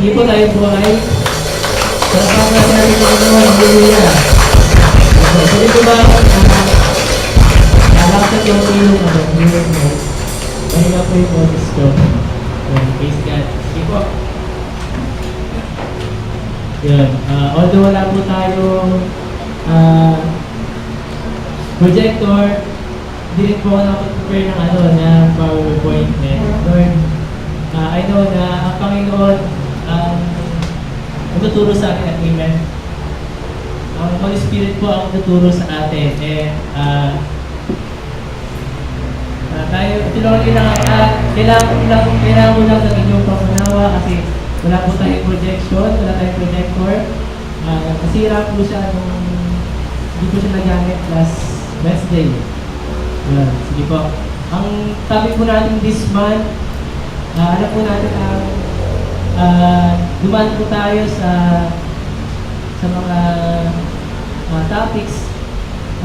Sige po tayo po ay sarapang natin natin ito naman. Hallelujah. Pwede po ba nalakad yung ilong ano? Ilong mo. Kaya nga po yung boses ko. Praise God. Sige po. Yun. Although wala po tayong projector, hindi rin po ako nakapag-prepare ng ng PowerPoint. Lord, I know na ang Panginoon ang tuturo sa atin at amen. Ang Holy Spirit po ang tuturo sa atin. Tayo, kailangan mo lang ng inyong pangunawa kasi wala po tayong projection, wala tayong projector. Nasira po siya nung hindi po siya nagamit last Wednesday. Sige po. Ang topic po natin this month, alam po natin dumaan po tayo sa mga topics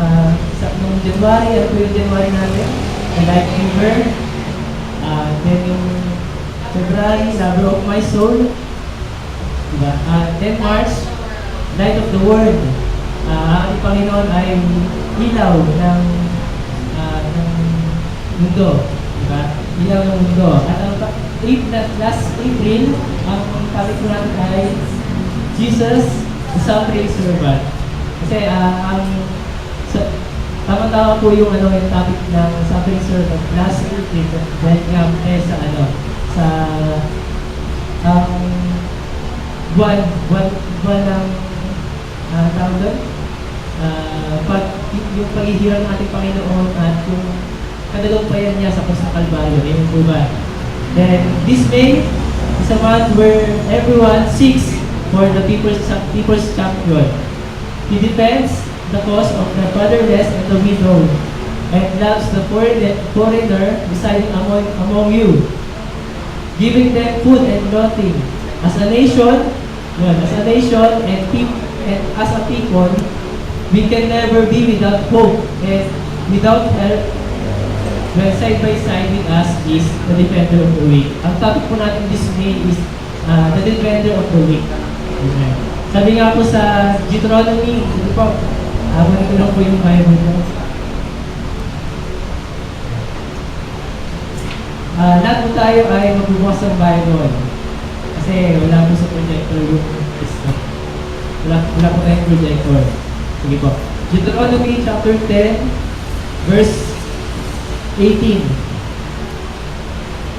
noong January. Ano po yung January natin? The Life Giver. Then yung February, Lover of My Soul. Diba? Then March, Light of the World. Ang Panginoon ay ilaw ng mundo. Diba? Ilaw ng mundo. At ang last April, ang topic ko natin ay Jesus, the Suffering Servant. Kasi tama-tama po yung yung topic ng Suffering Servant last April dahil sa buwan ng tawag doon, yung paghihirap ng ating Panginoon at yung kadalampayan niya sa Krus ng Kalbaryo. Amen po ba? Then, this May is a month where everyone seeks for the people's champion. He defends the cause of the fatherless and the widow and loves the foreigner residing among you, giving them food and clothing. As a nation and as a people, we can never be without hope and without help. When side by side with us is the defender of the weak. Ang topic po natin this May is the defender of the weak. Amen. Sabi nga po sa Deuteronomy, ito po, ko lang po yung Bible mo. Lahat po tayo ay magbubukas ng Bible. Kasi wala po sa projector yung text. Wala po tayong projector. Sige po. Deuteronomy chapter 10, verse 18.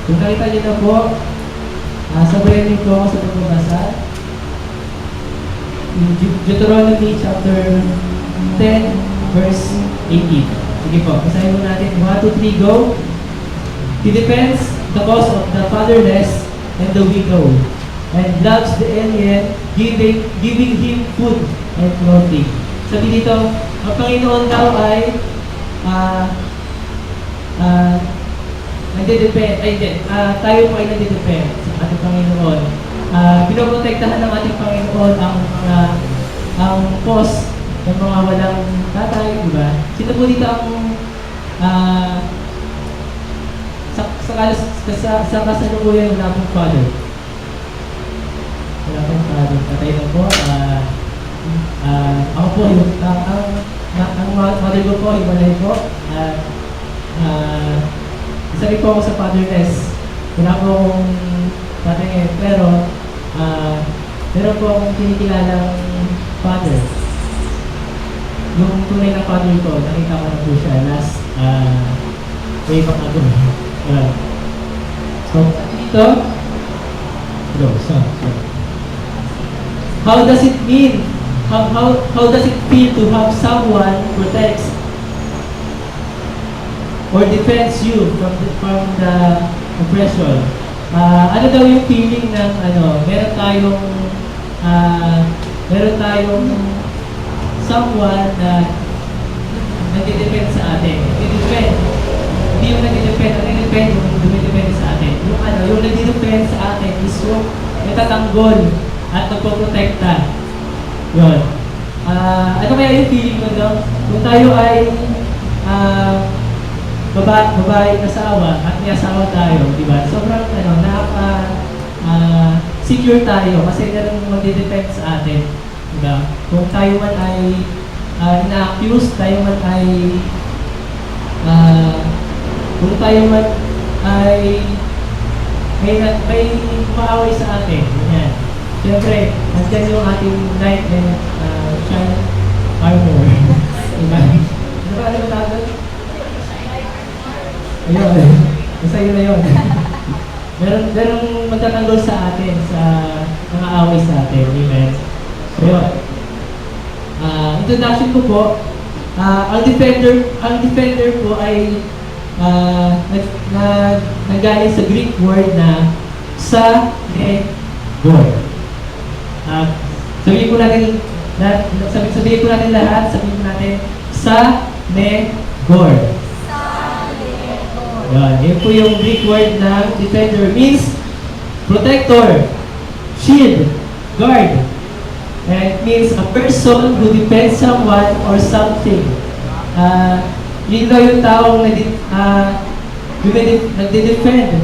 Kung nakita niyo na po, sabayan niyo po ako sa pagbabasa. Deuteronomy chapter 10, verse 18. Sige po, basahin mo natin. 1, 2, 3, go. He defends the cause of the fatherless and the widow, and loves the alien, giving him food and clothing. Sabi dito, ang Panginoon daw ay nagde-depend, tayo po ay nagde-depend sa ating Panginoon. Pinoprotektahan ng ating Panginoon ang cause ng mga walang tatay, di ba? Sino po dito ang sa kasalukuyan wala pong father? Wala pong father. Tatay na po. Ako po, ang mother ko po, ibalay po. Sabi po ako sa fatherless. Wala po akong tatay ngayon. Pero, meron po akong kinikilalang father. Yung tunay na father ko, nakita ko na po siya last way back ago. So, dito, how does it mean? How does it feel to have someone protects or defends you from the oppression? Ano daw yung feeling ng meron tayong someone na nagde-depend sa atin. Hindi yung nagde-depend, yung dumidepend sa atin. Yung nagde-depend sa atin is yung natatanggol at nagpoprotekta. Yun. Ano kaya yung feeling mo, no? Kung tayo ay babae asawa at may asawa tayo, di ba? Sobrang secure tayo kasi merong magdidepend sa atin. Diba? Kung tayo man ay ina-accuse, tayo man ay kung tayo man ay may maaway sa atin. Yan. Siyempre, nandiyan yung ating knight and shine armor. Diba? Diba ano ba tawag? Ayun. Basta yun na yun. merong magtatanggol sa atin, sa mga away sa atin. Amen. So yun. Introduction ko po, ang defender po ay nanggaling sa Greek word na sa God. Sabihin po natin lahat, sabihin po natin sa God. Yan po yung Greek word na defender, means protector, shield, guard. And it means a person who defends someone or something. Yun daw yung taong nagde-defend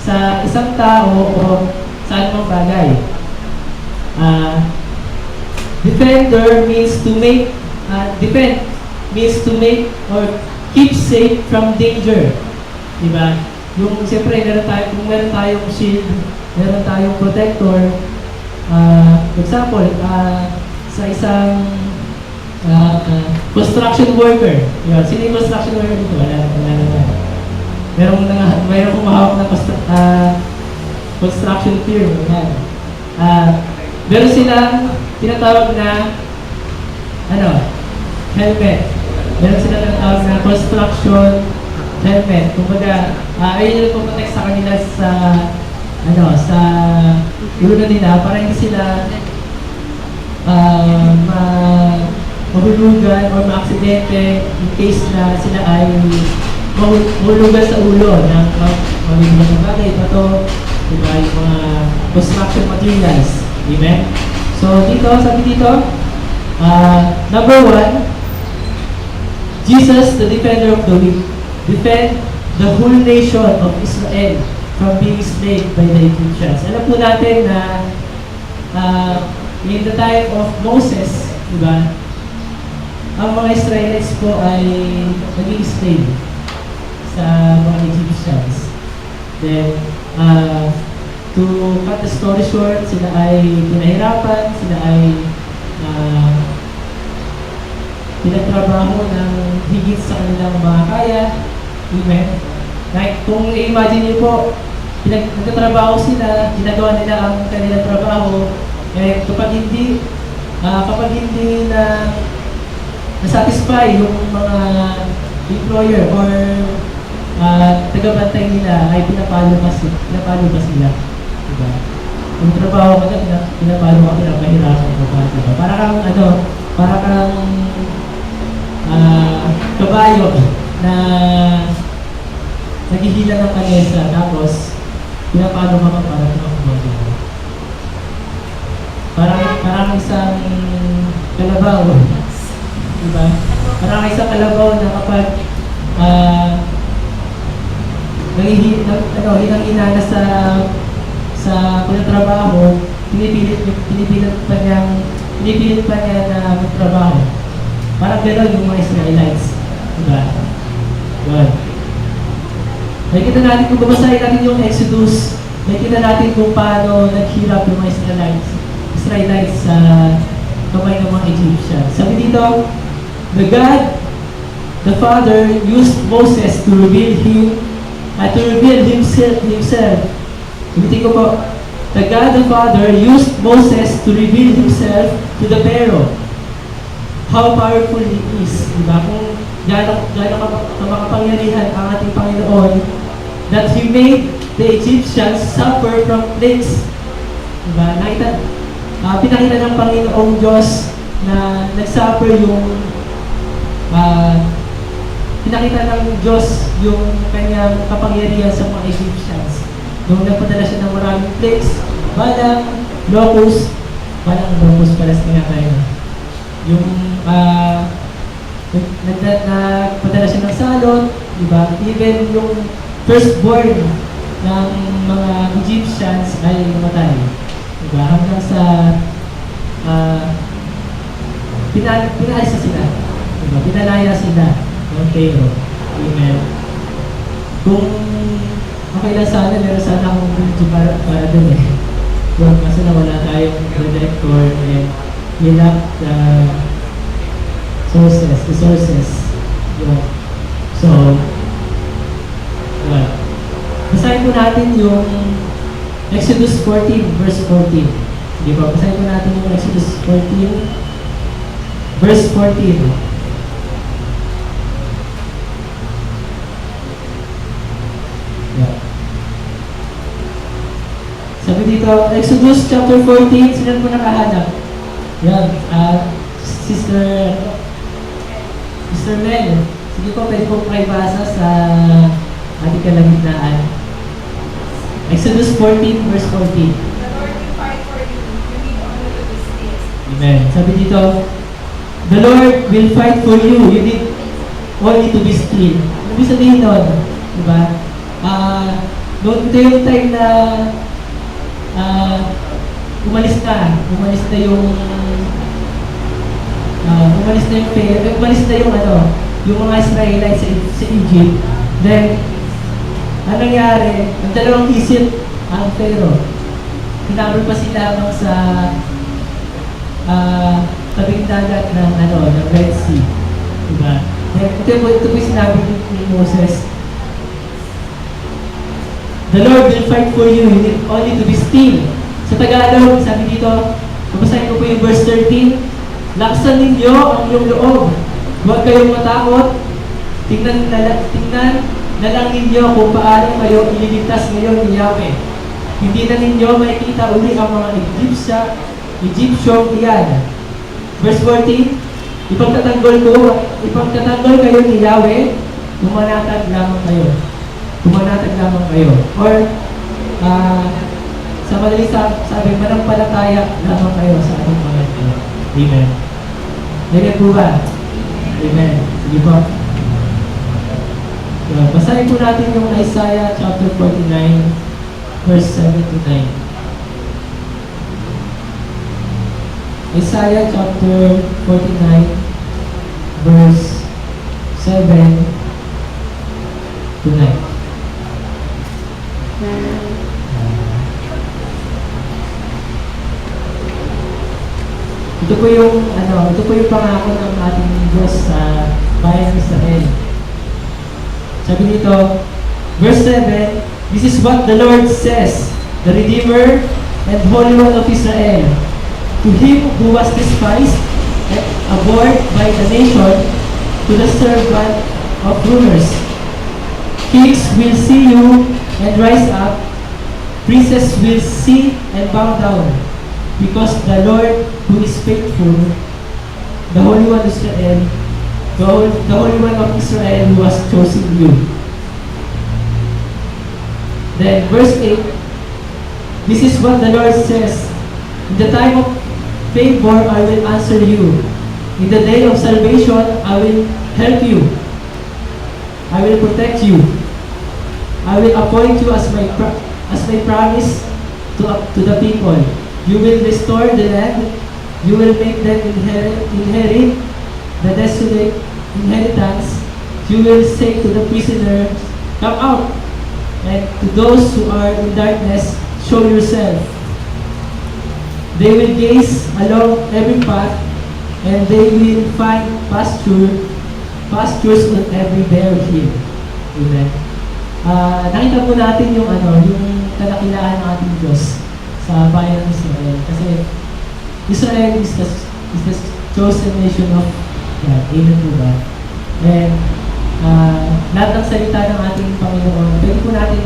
sa isang tao o sa anumang bagay. Defender means to make, defend means to make or keep safe from danger. Diba? Yung siyempre, kung meron tayong shield, meron tayong protector, for example, sa isang construction worker. Yun, sino yung construction worker dito? Wala naman. Merong kumahawak na construction firm. Yan. Meron silang tinatawag na helmet. Meron silang tinatawag na construction helmet. Kumbaga, ayun yung pumatek sa kanila sa sa ulo na nila para hindi sila mahulugan o ma-aksidente in case na sila ay mahulugan sa ulo ng mga bagay, pato, diba, yung mga construction materials. Amen? So, sabi dito, number 1, Jesus, the defender of the weak, defend the whole nation of Israel from being enslaved by the Egyptians. Alam po natin na in the time of Moses, diba, ang mga Israelites po ay naging slave sa mga Egyptians. Then, to cut the story short, sila ay pinahirapan, sila ay pinagtrabaho ng higit sa kanilang mga kaya. Amen. Like, kung i-imagine niyo po, nagtatrabaho sila, ginagawa nila ang kanilang trabaho, eh, kapag hindi na nasatisfy yung mga employer or tagabantay nila, ay pinapalo ba sila? Diba? Yung trabaho ka na, pinapalo ka, pinapahirapan ka ba? Diba? Para kang kabayo na naghihila ng kanesa, tapos pinapalo ka para tumakbo. Parang isang kalabaw. Diba? Parang isang kalabaw na kapag hinang-ina sa pagtatrabaho, pinipilit pa niya na magtrabaho. Parang gano'n yung mga Israelites. Diba? Good. Nakikita natin kung babasahin natin yung Exodus, nakikita natin kung paano naghirap yung mga Israelites sa kamay ng mga Egyptians. Sabi dito, the Father used Moses to reveal himself. Ulitin ko po, the God the Father used Moses to reveal himself to the Pharaoh. How powerful He is. Diba? Kung gano'ng makapangyarihan ang ating Panginoon, that He made the Egyptians suffer from plagues. Diba? Pinakita ng Panginoong Diyos na nagsuffer pinakita ng Diyos yung kanyang kapangyarihan sa mga Egyptians. Nung nagpadala siya ng maraming plagues, balang locust pala nga tayo. Yung nagpadala siya ng salot, diba? Even yung firstborn ng mga Egyptians ay namatay. Diba? Hanggang sa uh, pinaalis na sila. Diba? Pinalaya sila ng Pharaoh. Amen. Kung okay lang sana, meron sana akong video para dun eh. Kasi na wala tayong director and we lack the resources. Yun. So, well, basahin po natin yung Exodus 14, verse 14. Di ba? Basahin po natin yung Exodus 14, verse 14. Yeah. Sabi dito, Exodus chapter 14, sino po nakahanap? Yan, Sister Mel. Sige po, pwede po kayo basa sa ating kalagitnaan. Exodus 14, verse 14. The Lord will fight for you. You need only to be still. Amen. Sabi dito, the Lord will fight for you. You need only to be still. Ano ibig sabihin doon? Diba? Ito yung time na umalis na yung mga Israelites sa Egypt. Then, ang nangyari, ang dalawang isip ang Pharaoh. Hinabol pa sila hanggang sa tabing dagat ng Red Sea. Diba? Then, ito po sinabi ni Moses, the Lord will fight for you. You need only to be still. Sa Tagalog, sabi dito, babasahin ko po yung verse 13, laksan ninyo ang iyong loob. Huwag kayong matakot. Tingnan na lang ninyo kung paano kayo ililigtas ngayon ni Yahweh. Hindi na ninyo makikita uli ang mga Egyptian iyan. Verse 14, ipagtatanggol kayo ni Yahweh, pumanatag lamang kayo. Or, sa madaling sabi, manampalataya lamang kayo sa ating Panginoon. Amen. Amen po ba? Amen. Sige po. Basahin po natin yung Isaiah chapter 49, verse 7 to 9. Isaiah chapter 49, verse 7 to 9. Ito po yung pangako ng ating Diyos sa bayan ng Israel. Sabi dito, verse 7, this is what the Lord says, the Redeemer and Holy One of Israel, to him who was despised and abhorred by the nation, to the servant of rulers. Kings will see you and rise up, princes will see and bow down, because the Lord who is faithful, the Holy One of Israel, the Holy One of Israel who has chosen you. Then verse 8, this is what the Lord says, in the time of favor I will answer you, in the day of salvation I will help you, I will protect you, I will appoint you as my promise to the people. You will restore the land, you will make them inherit the desolate inheritance. You will say to the prisoners, come out, and to those who are in darkness, show yourself. They will gaze along every path, and they will find pastures on every bare hill. Amen. Nakita po natin yung kadakilaan ng ating Diyos sa bayan ng Israel. Kasi Israel is the chosen nation of God. Amen po ba? And lahat ng salita ng ating Panginoon, pwede po natin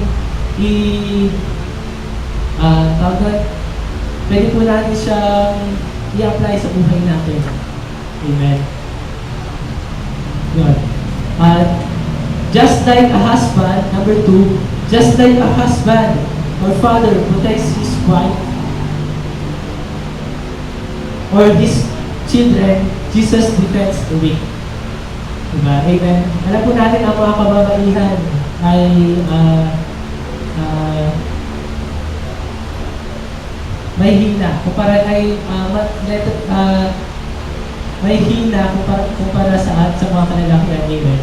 pwede po natin siyang i-apply sa buhay natin. Amen. Yun. Just like a husband, number 2, just like a husband or father protects his wife or his children, Jesus defends the weak. Diba? Amen. Alam po natin ang mga kababaihan ay may hina. May hina kumpara sa mga kalalakihan. Amen.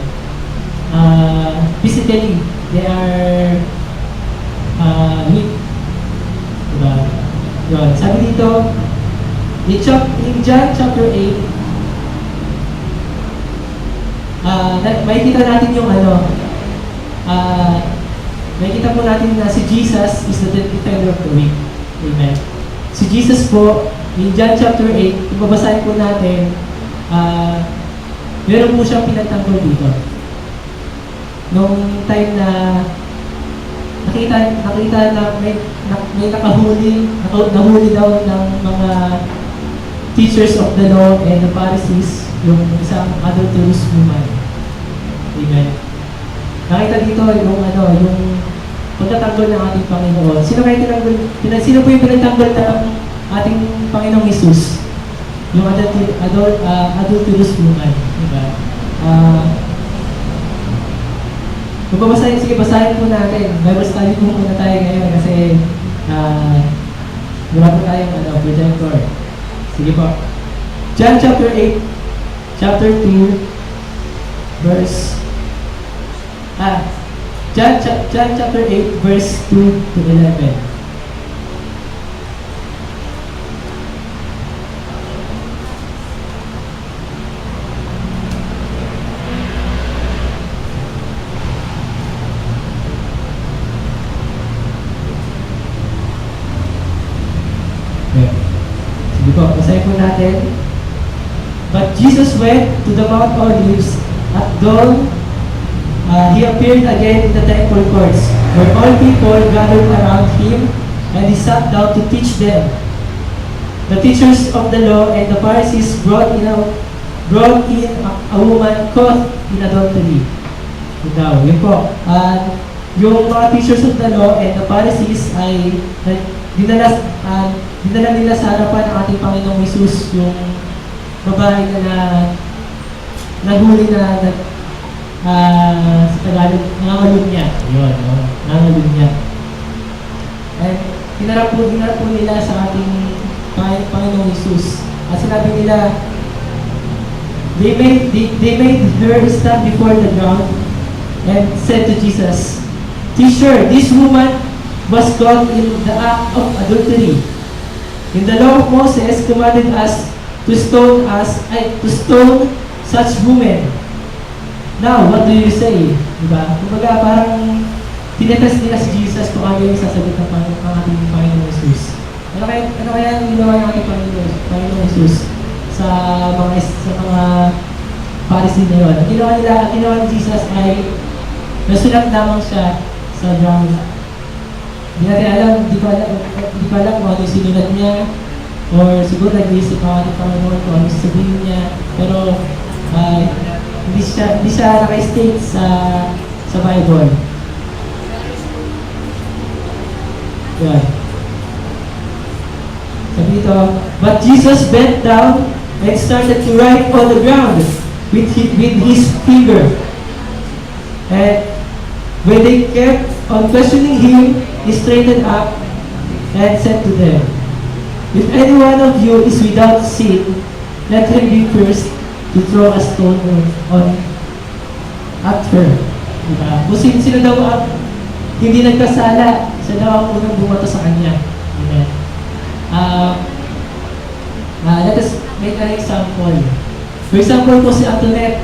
Physically, they are weak. Diba? Yun. Sabi dito, in John chapter 8, makikita natin yung makikita po natin na si Jesus is the defender of the weak. Amen. Si Jesus po, in John chapter 8, kung babasahin po natin, meron po siyang pinagtanggol dito. Nung time na nakita na may nahuli daw ng mga teachers of the law and the Pharisees, yung isang adulterous woman. Amen. Nakita dito yung pagtatanggol ng ating Panginoon. Sino po yung pinagtanggol ng ating Panginoong Jesus? Yung adulterous woman. Diba? Sige, basahin po natin. Bible study po muna tayo ngayon kasi wala po tayong projector. Sige po. John chapter 8, chapter 2, verse John chapter 8, verse 2 to 11. Sige po, basahin po natin. But Jesus went to the Mount Olives. At dawn, he appeared again in the temple courts, where all people gathered around him, and he sat down to teach them. The teachers of the law and the Pharisees brought in a woman caught in adultery. Yun po. Yung mga teachers of the law and the Pharisees ay dinala nila sa harapan ng ating Panginoong Jesus yung babae na nahuli na sa Tagalog, nangangalun niya. Yun, nangangalun niya. And hinarap po nila sa ating Panginoong Jesus. At sinabi nila, they made her stand before the ground and said to Jesus, "Teacher, this woman was caught in the act of adultery. In the law of Moses commanded us to stone such women. Now, what do you say?" Diba? Kumbaga, parang tinetest nila si Jesus kung ano yung sasagot ng ating Panginoong Jesus. Ano kaya ang ginawa ng ating Panginoong Jesus sa mga Pharisee na yun? Ang ginawa ni Jesus ay nasulat lamang siya sa ground. Di ko alam kung ano yung sinulat niya, or siguro nag-iisip ang ating Panginoon kung ano yung sabihin niya, pero hindi siya naka-state sa Bible. Yan. Sabi dito, but Jesus bent down and started to write on the ground with his finger. And when they kept on questioning him, he straightened up and said to them, "If any one of you is without sin, let him be first to throw a stone at her." Diba? Kung sino daw hindi nagkasala, siya daw ang unang bumato sa kanya. Amen. Let us make an example. For example po si Antoinette,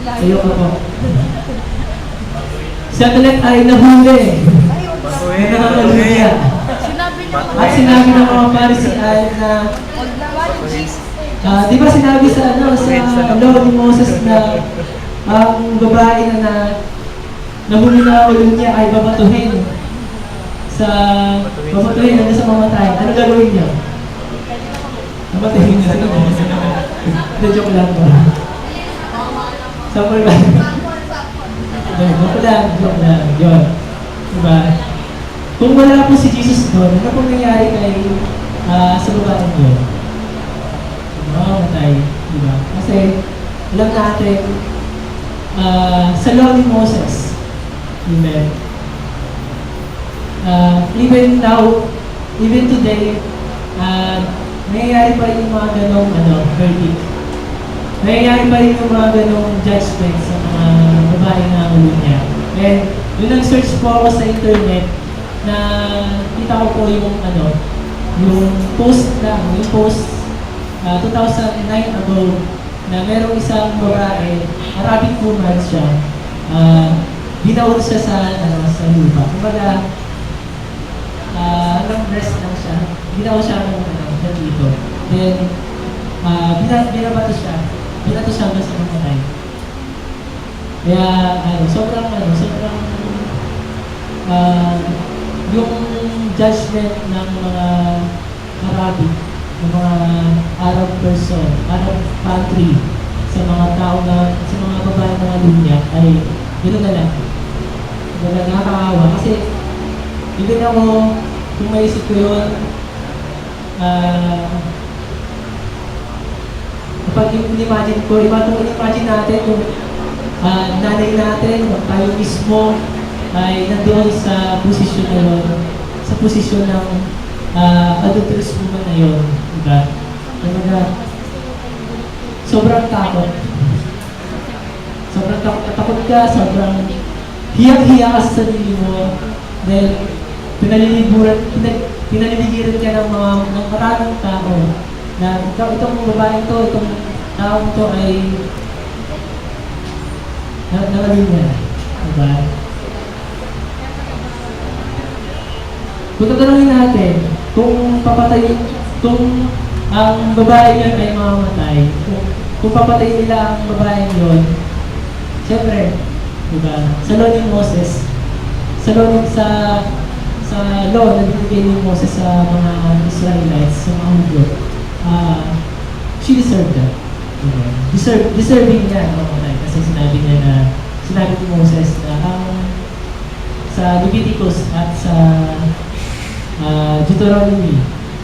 ayoko po. Si Antoinette ay nahuli. Nangangaluya. At sinabi ng mga Pharisee ay na di ba sinabi sa law ni Moses na ang babae na nahuli na ulo niya ay babatuhin hanggang sa mamatay. Ano gagawin niya? Babatuhin niya. Hindi, joke lang po. Sample lang. Joke lang. Yun. Diba? Kung wala po si Jesus doon, ano pong nangyari sa babae niyo? Mamatay. Diba? Kasi alam natin, sa law ni Moses, amen. Even now, even today, nangyayari pa rin yung mga ganong verdict. Nangyayari pa rin yung mga ganong judgment sa mga babae na niya. And yung nag-search po ako sa internet, na kita ko po yung yung post 2009 ago, na merong isang babae, Arabic woman siya, binaon siya sa lupa. Kumbaga, hanggang breast lang siya, binaon siya dito. Then, binabato siya hanggang sa mamatay. Kaya, sobrang, yung judgment ng mga Arabic, ng mga Arab person, Arab country, sa mga tao sa mga babae ng mga lunya, ay gano'n na lang. Nakakaawa. Kasi, even ako, kung maisip ko yun, kapag in-imagine ko, in-imagine natin yung nanay natin, tayo mismo, ay nandoon sa posisyon na yun, sa posisyon ng adulterous woman na yun, diba? Kumbaga, sobrang takot. Sobrang takot ka, sobrang hiyang-hiya ka sa sarili mo, dahil pinaliligiran ka ng maraming tao, na itong babae ito, itong taong ito ay nangaling na, diba? Kung tatanungin natin, kung ang babae niya ay mamamatay, kung papatay nila ang babae yun, siyempre, diba, sa law ni Moses, sa law na binigay ni Moses sa mga Israelites, sa mga Hudyo, she deserved that. Diba? Deserving niya ang mamamatay, kasi sinabi ni Moses na sa Leviticus at sa Deuteronomy,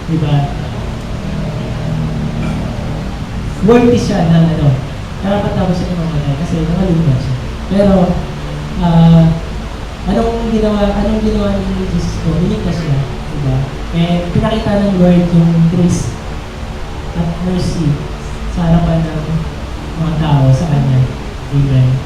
diba? Worthy siya ng karapat dapat siya mamatay kasi nangalunan siya. Pero, anong ginawa ni Jesus ko? Iligtas siya, diba? And pinakita ng Lord yung grace at mercy sa harapan ng mga tao sa Kanya. Amen.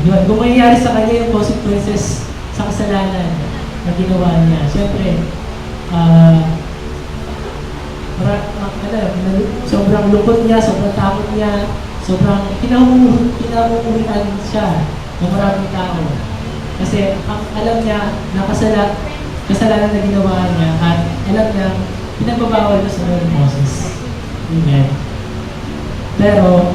Yun, kung mangyayari sa kanya yung consequences sa kasalanan na ginawa niya, siyempre, sobrang lungkot niya, sobrang takot niya, sobrang kinamumuhian siya ng maraming tao. Kasi alam niya na kasalanan na ginawa niya, at alam niya pinagbabawal niya sa law ni Moses. Amen. Pero,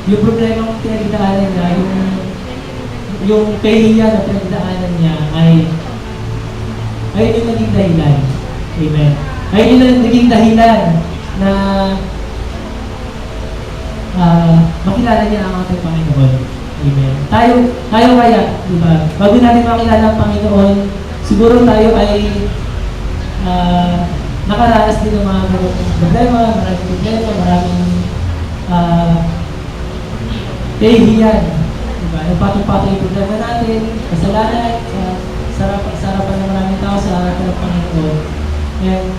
yung problema kong pinagdaanan niya, yung kahihiyan na pinagdaanan niya ay yung naging dahilan. Amen. Ay yung naging dahilan na makilala niya ang ating Panginoon. Amen. Tayo kaya, di ba? Bago natin makilala ang Panginoon, siguro tayo ay nakaranas din ng mga problema, maraming kahihiyan, diba? Nagpatong-patong yung problema natin, kasalanan, sa harapan ng maraming tao sa harapan ng Panginoon. And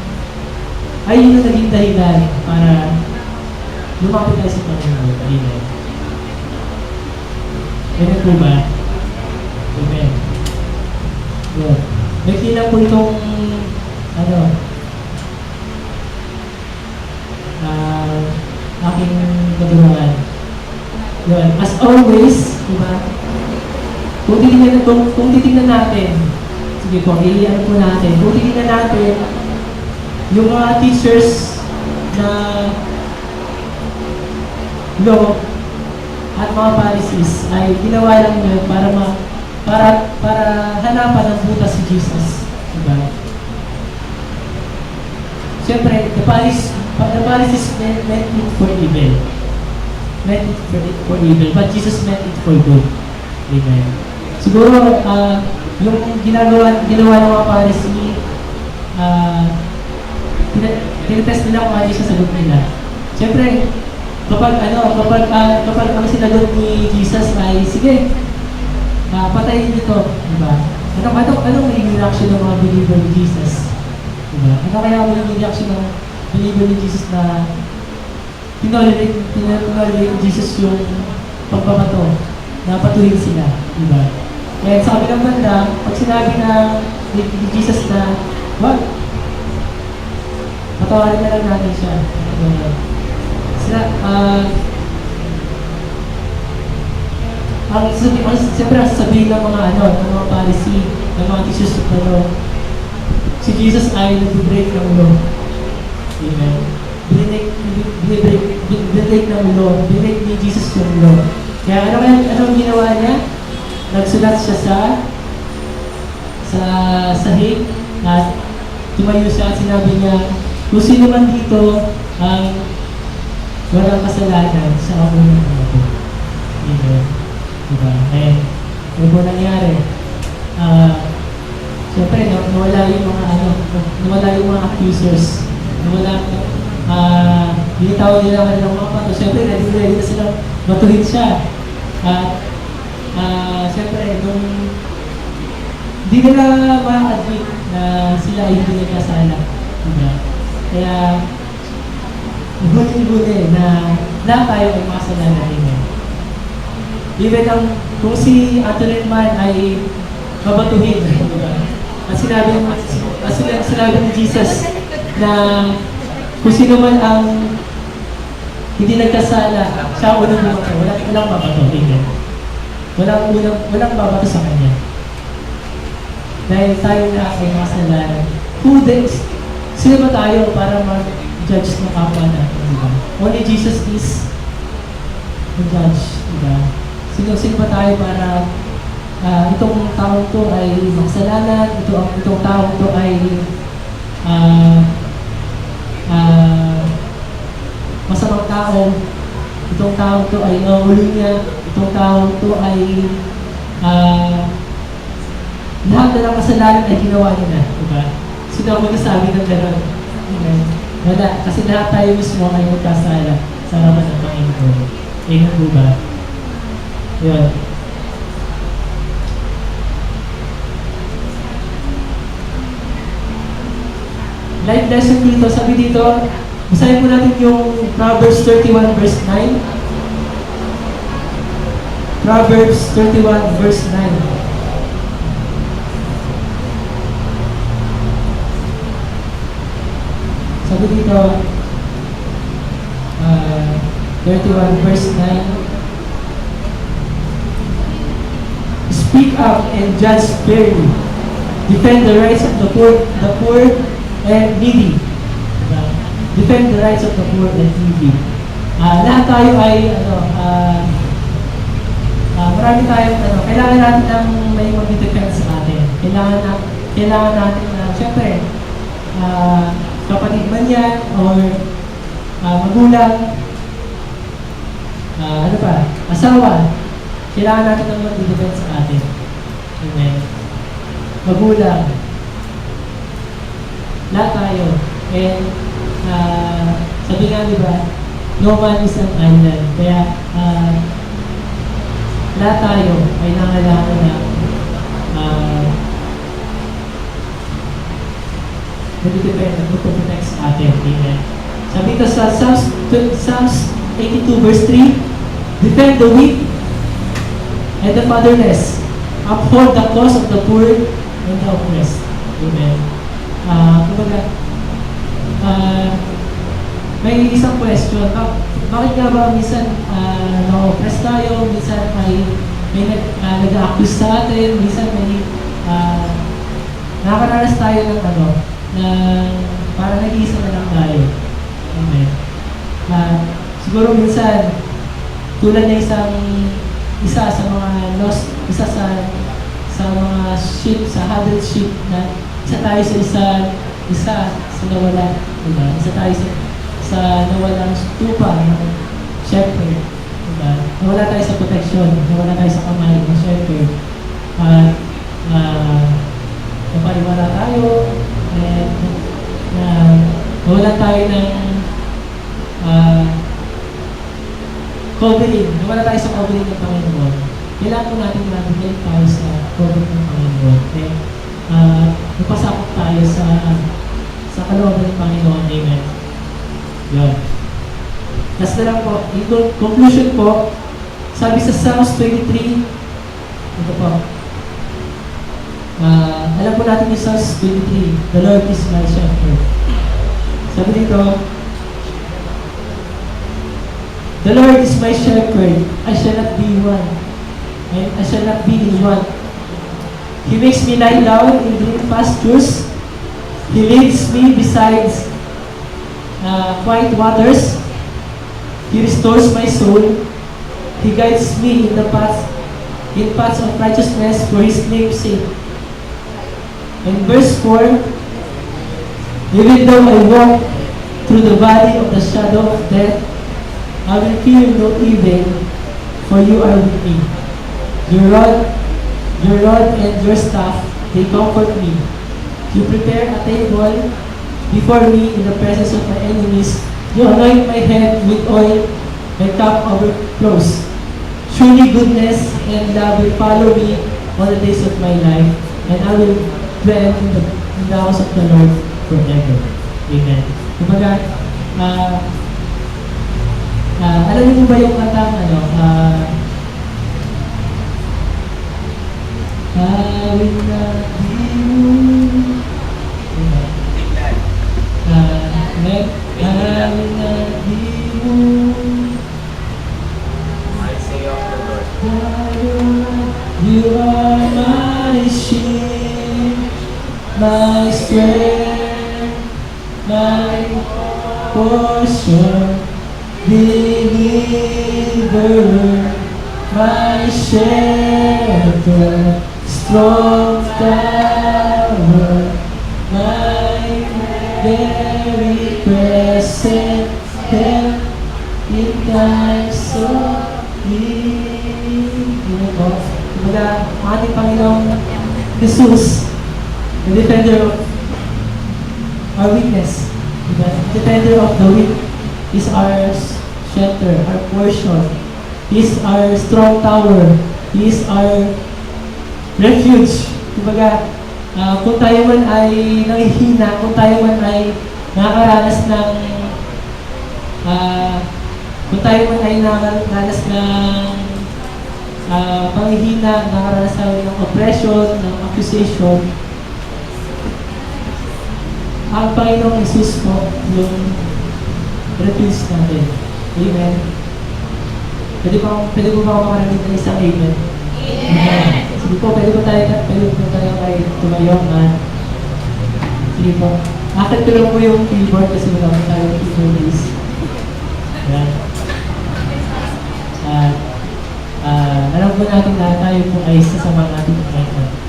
ayun yung naging dahilan para lumapit tayo sa Panginoon. Amen. Amen po ba? Amen. Good. May kilang po itong aking nagulungan. Yun. As always, diba? Kung titignan natin, sige po, iiyan po natin. Kung titignan natin, yung mga teachers na law at mga Pharisees ay ginawa lang yun para hanapan ng butas si Jesus. Diba? Siyempre, the Pharisees meant it for evil. Meant it for evil, but Jesus meant it for good. Amen. Siguro, yung ginawa ng mga Pharisee, tinetest nila kung ano yung sasagot nila. Siyempre, kapag ang sinagot ni Jesus ay, sige, patayin niyo to, diba? Anong magiging reaction ng mga believer ni Jesus? Diba? Ano kaya magiging reaction ng believer ni Jesus na tinolerate ni Jesus yung pagpamato, na patuhin sila, diba? Kaya sa kabilang banda, pag sinabi na ni Jesus na, wag, patawarin na lang natin siya. Siyempre, ang sasabihin ng mga ng mga Pharisee, ng mga teachers of the law, si Jesus ay nag-break ng law. Amen. Binibreak ng law. Binibreak ni Jesus yung law. Kaya anong ginawa niya? Nagsulat siya sa sahig at tumayo siya at sinabi niya, kung sino man dito ang walang kasalanan sa ako ng mga ko. Amen. Diba? Eh, ano po nangyari? Siyempre, nawala yung mga accusers. Binitaw nila kanilang mga pato. Siyempre, ready na silang matuhin siya. Siyempre, hindi nila ma-admit na sila ay hindi nagkasala. Diba? Kaya, huli-huli na lahat tayo ay makasalanan nila. Even kung si Antonin man ay mabatuhin, diba? At sinabi ni Jesus na kung sino man ang hindi nagkasala, siya ang unang bumato, walang babatuhin. Walang babato sa kanya. Dahil tayo na ay makasalanan. Sino ba tayo para mag-judge ng kapwa natin, diba? Only Jesus is the judge, diba? Sino ba tayo para itong taong to ay makasalanan, itong taong to ay masamang tao, itong taong to ay huli niya, itong taong to ay lahat na ng kasalanan ay ginawa niya na, diba? Sino ang magsasabi ng gano'n? Amen. Wala, kasi lahat tayo mismo ay magkasala sa harapan ng Panginoon. Amen po ba? Yun. Life lesson dito, sabi dito, basahin po natin yung Proverbs 31 verse 9. Proverbs 31 verse 9. Sabi dito, 31 verse 9. Speak up and judge fairly. Defend the rights of the poor and needy. Defend the rights of the poor and needy. Lahat tayo ay marami tayong kailangan natin ng may mag-defend sa atin. Kailangan natin syempre kapatid man yan or magulang, asawa. Kailangan natin ng mag-defend sa atin. Amen. Magulang. Lahat tayo. And sabi nga diba, no man is an island. Kaya lahat tayo ay nangailangan na mag-defend at mag-protect sa atin. Amen. Sabi ito sa Psalms 82 verse 3, defend the weak and the fatherless, uphold the cause of the poor and the oppressed. Amen. May isang question. Bakit nga ba minsan na-oppress tayo, minsan may nag-accuse sa atin, minsan may nakakaranas tayo ng na parang nag-iisa na lang tayo. Amen. Siguro minsan, tulad na isa sa mga lost, isa sa mga ship, sa huddled ship na isa tayo sa nawala, diba? Isa tayo sa nawalang tupa ng shepherd, diba? Nawala tayo sa protection, nawala tayo sa kamay ng shepherd. Napariwala tayo, and nawala tayo ng covering. Nawala tayo sa covering ng Panginoon. Kailangan po natin nabigay tayo sa covering ng Panginoon. And napasakot tayo sa kalooban ng Panginoon. Amen. Yun. Last na lang po. In conclusion po, sabi sa Psalms 23, ito po, alam po natin yung Psalms 23, the Lord is my shepherd. Sabi dito, the Lord is my shepherd, I shall not be one, and I shall not be in want. He makes me lie down in green pastures. He leads me beside quiet waters. He restores my soul. He guides me in paths of righteousness for His name's sake. In verse 4, even though I walk through the valley of the shadow of death, I will fear no evil, for you are with me. Your rod and your staff, they comfort me. You prepare a table before me in the presence of my enemies. You anoint my head with oil, my cup overflows. Surely goodness and love will follow me all the days of my life, and I will dwell in the house of the Lord forever. Amen. Kumbaga, alam niyo ba yung kantang I will not be moved. I will not be moved. I say of the Lord. You are my shield, my strength, my portion, deliverer, my shelter, strong tower, my very present help in times of need. Kumbaga, ating Panginoong Jesus, the defender of our weakness, the defender of the weak, is our shelter, our portion. He is our strong tower. He is our refuge. Kumbaga, kung tayo man ay nanghihina, kung tayo man ay nakakaranas ng kung tayo man ay nakakaranas ng panghihina, nakakaranas tayo ng oppression, ng accusation, ang Panginoong Jesus po yung refuge natin. Amen. Pwede po ba ako makarinig ng isang amen? Amen. Sige po, pwede po tayo kayo tumayo na. Sige po. Akit ko lang po yung keyboard kasi wala po tayo yung keyboard list. Ayan. Alam po natin na tayo po ay sasama natin ng Panginoon.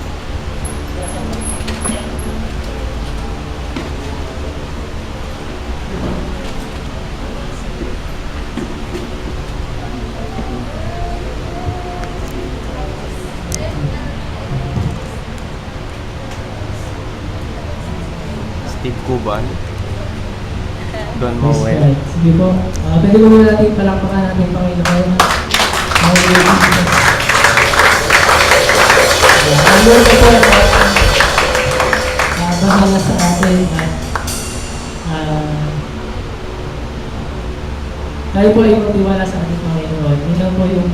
Steve Cuban. Don Yes, Mowell. right. Sige po. Pwede po muna natin palakpakan natin yung Panginoon. Ang Lord po bahala sa atin at tayo po ay magtiwala sa ating Panginoon. Yun lang po yung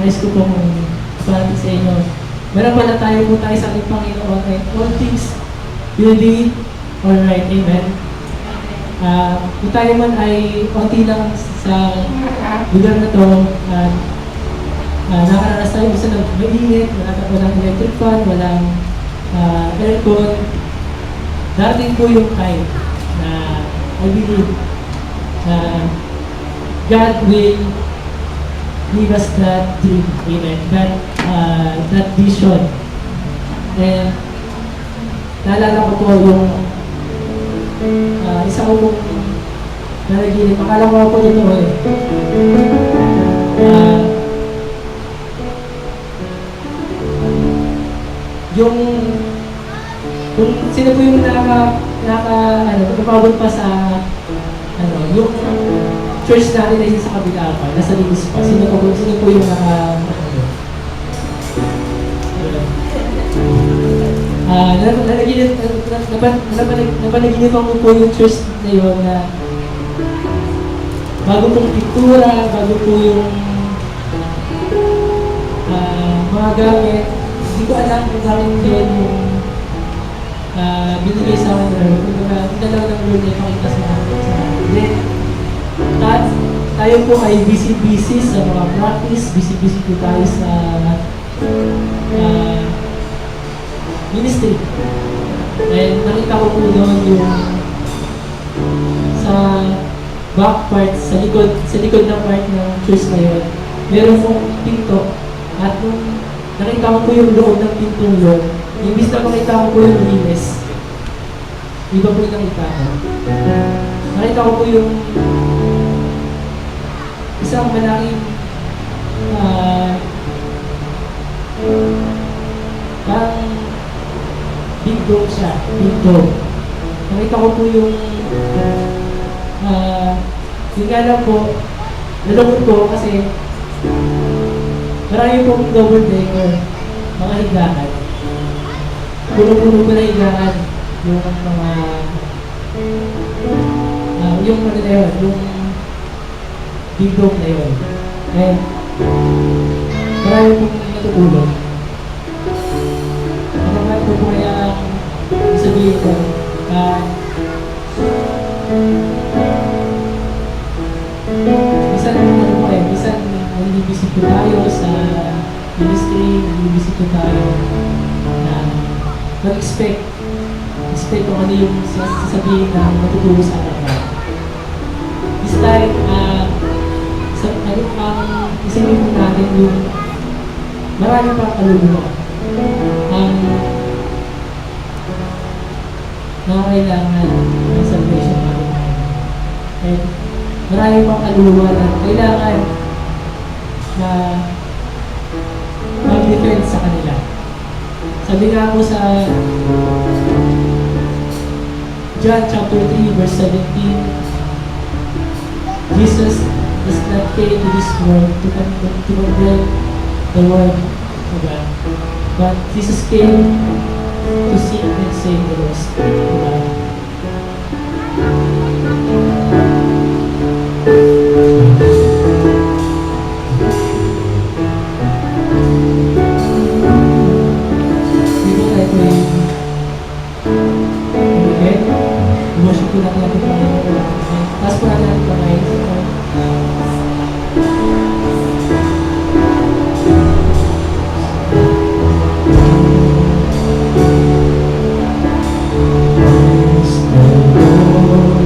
nais ko pong sabi sa inyo. Meron pala tayo sa ating Panginoon and all things will be alright. Amen. Kung tayo man ay konti lang sa lugar na to at nakaranas tayo bisa na mainit, walang electric fan, walang aircon, darating po yung time na I believe God will give us that dream, amen, that vision. And naalala ko po yung isa ko pong nanaginip. Akala ko po dito yung kung sino po yung napabot pa sa yung church natin ay sa kabila pa, nasa Linis pa. Sino po yung napanaginip ko po yung church na yun na bago pong pintura, bago po yung mga gamit. Hindi ko alam kung bakit yun yung binigay sa akin na hindi lang ng Lord ay pakita sa akin. Then, tayo po ay busy-busy sa mga practice, busy-busy po tayo sa ministry. And nakita ko po doon yung sa back part, sa likod ng part ng church na yun, meron pong pinto. At nung nakita ko po yung loob ng pintong yun, imbis na makita ko po yung linis, iba po yung nakita ko. Nakita ko po yung isang malaking parang big dome siya, big dome. Nakita ko po yung yun nga lang po, nalungkot ko kasi marami pong double decker, mga higaan. Puno-puno po na higaan yung mga yung ano na yun, yung big dome na yun. And marami pong natutulog. Ano nga po po kaya sabihin ko, minsan nalibisip po tayo sa ministry, nalibisip po tayo na mag-expect kung ano yung sasabihin na matutulong sa atin. This time, ang isipin po natin yung marami pang kaluluwa ang nangangailangan ng salvation natin. And marami pang kaluluwa na kailangan na mag-defend sa kanila. Sabi nga po sa John chapter 3 verse 17, Jesus does not came to this world to condemn the world of God, but Jesus came to seek and save the lost. Worship ko lang natin ang Panginoon. Taas po natin ang kamay. Praise the Lord.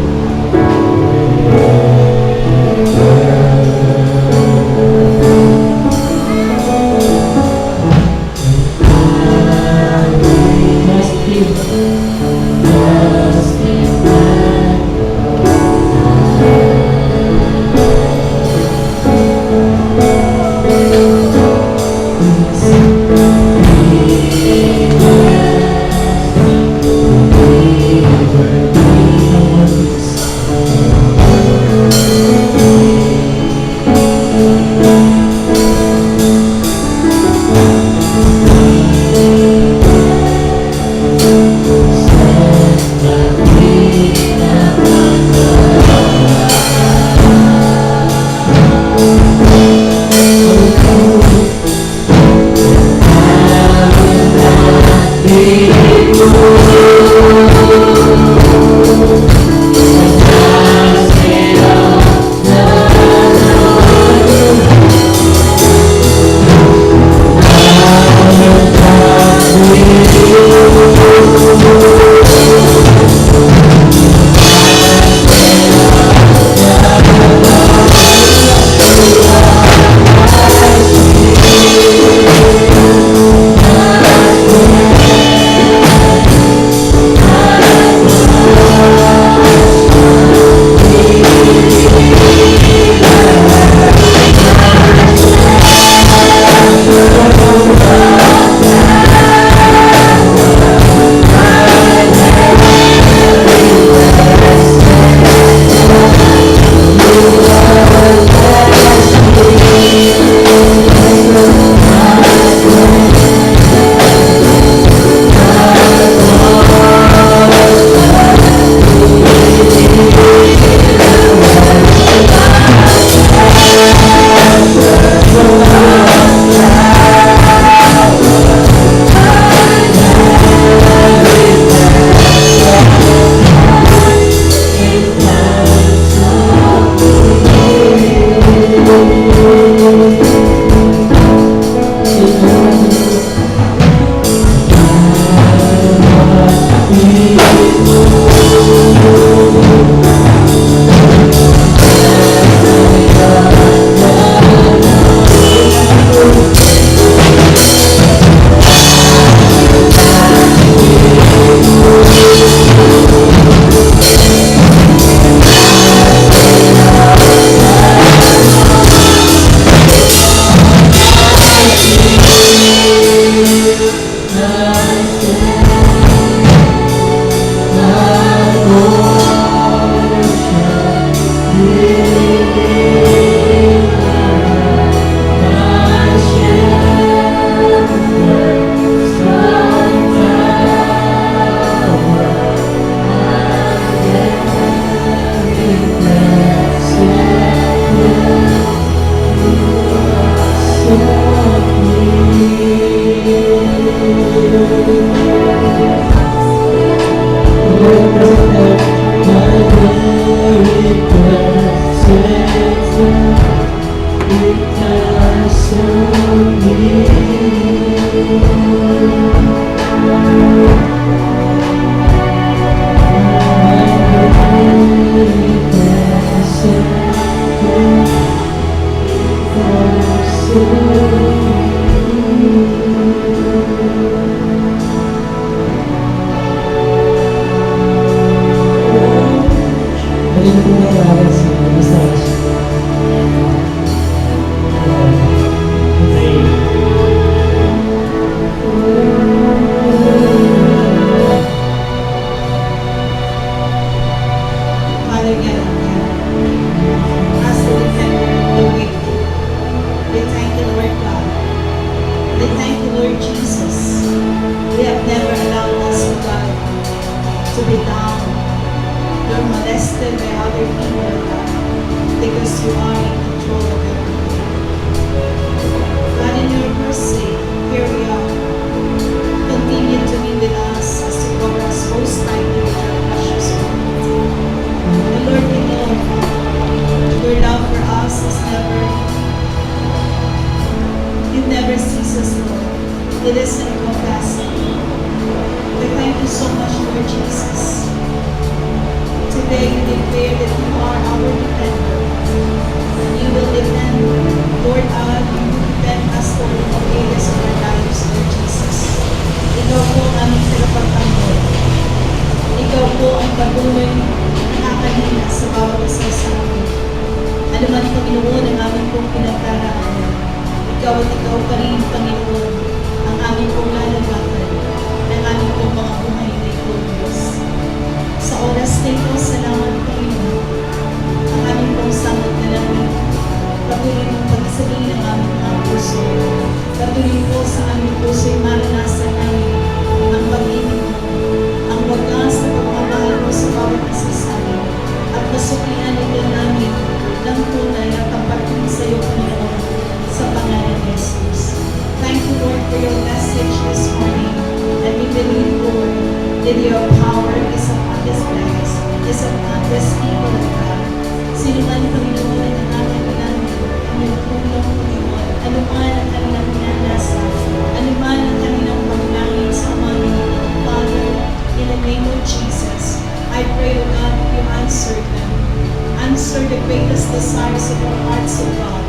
Kanina po natawagan si Massage. Okay. Father God, as we remember the week, we thank you, Lord God. We thank you, Lord Jesus. We have never allowed us, oh God, to be down or molested by other people, oh God, because you are in control of everything. God, in your mercy, here we are. Continue to be with us as you cover us most tightly with your precious blood. And Lord, we know your love for us is it never ceases, Lord. It is incomparable. We thank you so much, Lord Jesus. Today you declare that you are our defender. And you will defend, Lord God, you will defend us, Lord, in all areas of our lives, Lord Jesus. Ikaw po ang aming tagapagtanggol. Ikaw po ang patuloy nakakanina sa bawat isa sa amin. Ano man, Panginoon, ang aming pong pinagdaraanan. Ikaw at ikaw pa rin, Panginoon, ang aming pong lalabatan ng aming pong mga buhay na ikaw, Diyos. Sa oras na ito, salamat, Panginoon, ang aming pong samot na namin. Patuloy mong pagsabihin ng aming mga puso. Patuloy po sa aming puso'y maranasan namin ang pag-ibig mo, ang wagas na pagmamahal mo sa bawat isa sa amin, at masuklian ito namin ng tunay at tapatin sa iyo, Panginoon, sa pangalan ni Jesus. Thank you, Lord, for your message this morning. And we believe, Lord, that your power is upon this place, is upon this people of God. Sino man, Panginoon, ay nangangailangan ang iyong tulong, Panginoon. Ano man ang kanilang pinanasan, ano man ang kanilang paglangin sa mga Father, in the name of Jesus, I pray, O God, that you answer them. Answer the greatest desires of our hearts, O God,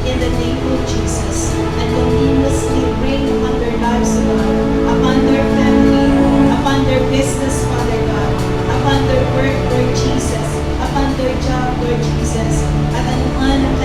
in the name of Jesus, and continuously reign upon their lives, O God, upon their family, upon their business, Father God, upon their work, Lord Jesus, upon their job, Lord Jesus, at anuman ang